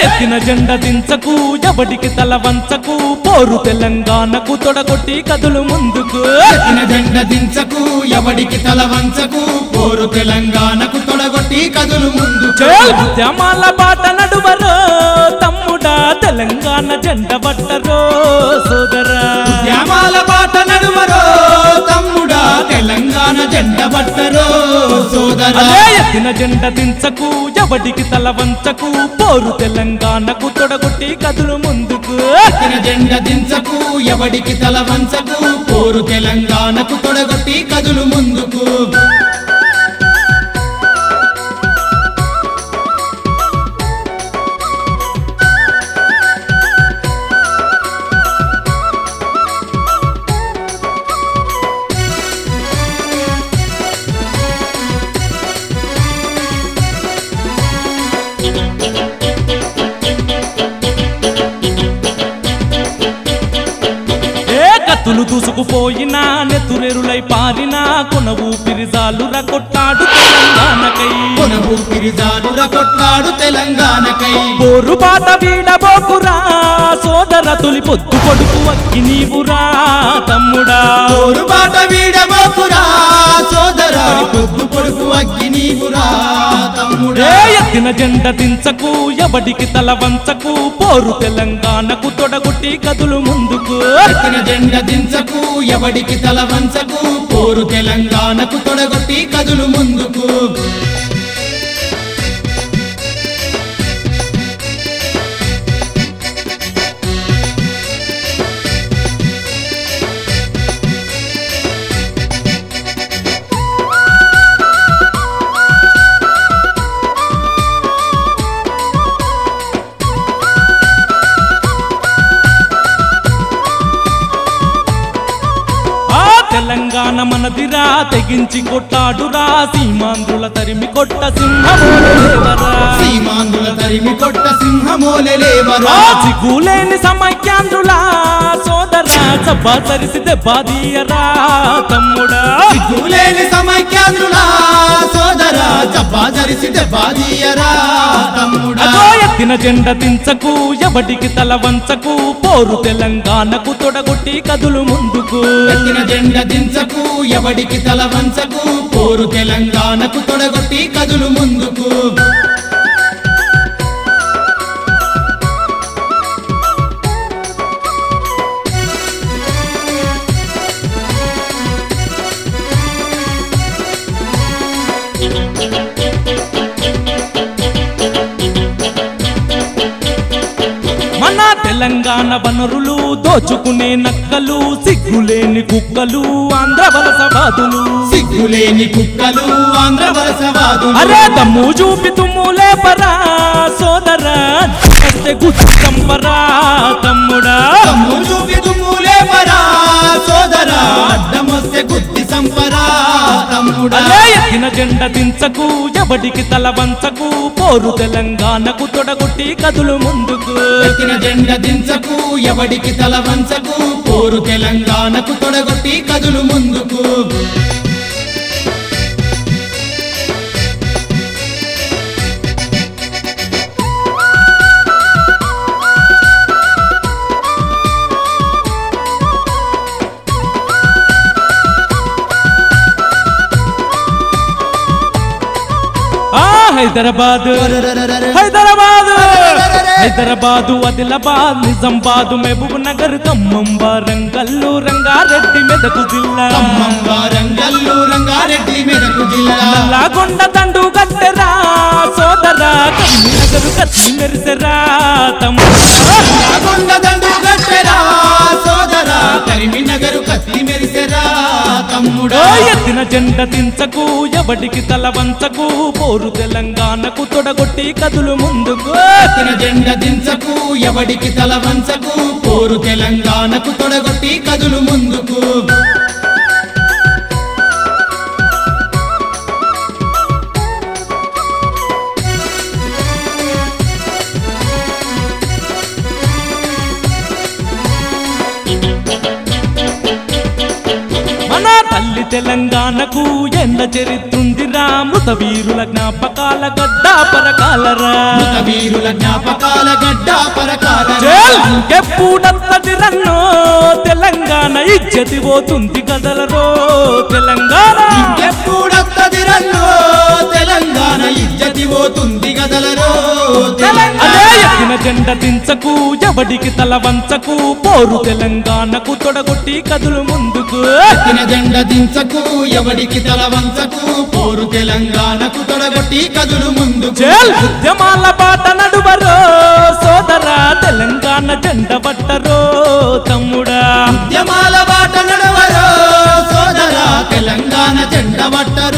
ఎత్తిన జెండ దించకు ఎవడికి తల వంచకు పోరు తెలంగాణకు తొడగొట్టి కదులు ముందుకు ఎత్తిన జెండ దించకు ఎవడికి తల వంచకు పోరు తెలంగాణకు తొడగొట్టి కదులు ముందుకు ఉద్యమాల బాట నడువరో తమ్ముడా తెలంగాణ జెండ పట్టరో సోదరా ఉద్యమాల బాట నడువరో తమ్ముడా తెలంగాణ జెండ పట్టరో సోదరా ఎత్తిన జెండ దించకు ఎవడికి తల వంచకు పోరు తెలంగాణకు తొడగొట్టి కదులు ముందుకు ఎత్తిన జెండ దించకు ఎవడికి తల వంచకు పోరు తెలంగాణకు తొడగొట్టి కదులు ముందుకు కత్తులు దూసుకుపోయినా నెత్తురెరులై పారినా కొన ఊపిరిజాలుర కొట్టాడు తెలంగాణకై కొన ఊపిరిజాలుర కొట్టాడు తెలంగాణకై పోరు బాట వీడబోకురా సోదర తొలి పొద్దు కొడుకు అక్కి నీవురా తమ్ముడా పోరు బాట వీడబోకురా సోదరా పొద్దు కొడుకు అక్కి నీవురా తమ్ముడా ఎత్తిన జెండ దించకు ఎవడికి తల వంచకు పోరు తెలంగాణకు తొడగొట్టి కదులు ముందుకు ఎత్తిన జెండ దించకు ఎవడికి తల వంచకు పోరు తెలంగాణకు తొడగొట్టి కదులు ముందుకు తెలంగాణ మనదిరా తెగించి కొట్టాడురా సీమాంధ్రుల తరిమి కొట్ట సింహమోలేవరా సీమాంధ్రుల తరిమి కొట్ట సింహమోలేవరా సిగ్గులేని సమైక్యాంధ్రుల సోదరా సభా సరిసి దెబ్బదీయరా తమ్ముడా సిగ్గులేని సమైక్యాంధ్రుల సోదరా సభా సరిసి దెబ్బదీయరా తమ్ముడా ఎత్తిన జెండ దించకు ఎవడికి తల వంచకు పోరు తెలంగాణకు తొడగొట్టి కదులు ముందుకు ఎత్తిన జెండ దించకు ఎవడికి తల వంచకు పోరు తెలంగాణకు తొడగొట్టి కదులు ముందుకు మన తెలంగాణ వనరులు దోచుకునే నక్కలు సిగ్గులేని కుక్కలు ఆంధ్ర వలసవాదులు సిగ్గులేని కుక్కలు ఆంధ్ర వలసవాదులు అరే దమ్ము చూపి తుమ్ములే పరా సోదరా గుర్తు చంపరా తమ్ముడా దమ్ము చూపి తుమ్ములే పరా సోదరా అడ్డమొస్తే గుర్తి సంపరా తమ్ముడా ఎత్తిన జెండ దించకు ఎవడికి తల వంచకు పోరు తెలంగాణకు తొడగొట్టి కదులు ముందుకు ఎత్తిన జెండ దించకు ఎవడికి తల వంచకు పోరు తెలంగాణకు తొడగొట్టి కదులు ముందుకు హైదరాబాదు హైదరాబాదు హైదరాబాదు ఆదిలాబాద్ నిజామాబాద్ మహబూబ్ నగర్ ఖమ్మం వరంగల్లు రంగారెడ్డి మెదకు జిల్లా ఖమ్మం వరంగల్లు రంగారెడ్డి మెదకు జిల్లా నల్లగొండ దండు గట్టెరా సోదరా కరీంనగర్ కత్తి మెరిసెరా తమ్ముడా నల్లగొండ దండు గట్టెరా సోదరా కరీంనగర్ కత్తి మెరిసెరా తమ్ముడా ఎత్తిన జెండ దించకు ఎవడికి తల వంచకు పోరు తెలంగాణకు తొడగొట్టి కదులు ముందుకు ఎత్తిన జెండ దించకు ఎవడికి తల వంచకు పోరు తెలంగాణకు తొడగొట్టి కదులు ముందుకు తెలంగాణకు ఎండ చరిత్రుందిరా మృత వీరుల జ్ఞాపకాల గడ్డ పరకాలరా వీరుల జ్ఞాపకాల గడ్డ పరకాలరా ఎప్పుడంతది రన్నో తెలంగాణ ఇజ్జతి పోతుంది కదలరో తెలంగాణ ఎప్పుడంతది రన్నో తెలంగాణ ఇజ్జతి పోతుంది కదలరో అదే ఎత్తిన జెండ దించకు ఎవడికి తల వంచకు పోరు తెలంగాణకు తొడగొట్టి కదులు ముందుకు ఎత్తిన జెండ దించకు ఎవడికి తల వంచకు పోరు తెలంగాణకు తొడగొట్టి కదులు ముందుకు ఉద్యమాల బాట నడువరో సోదరా తెలంగాణ జెండ పట్టరో తమ్ముడా ఉద్యమాల బాట నడువరో సోదరా తెలంగాణ జెండ పట్టరో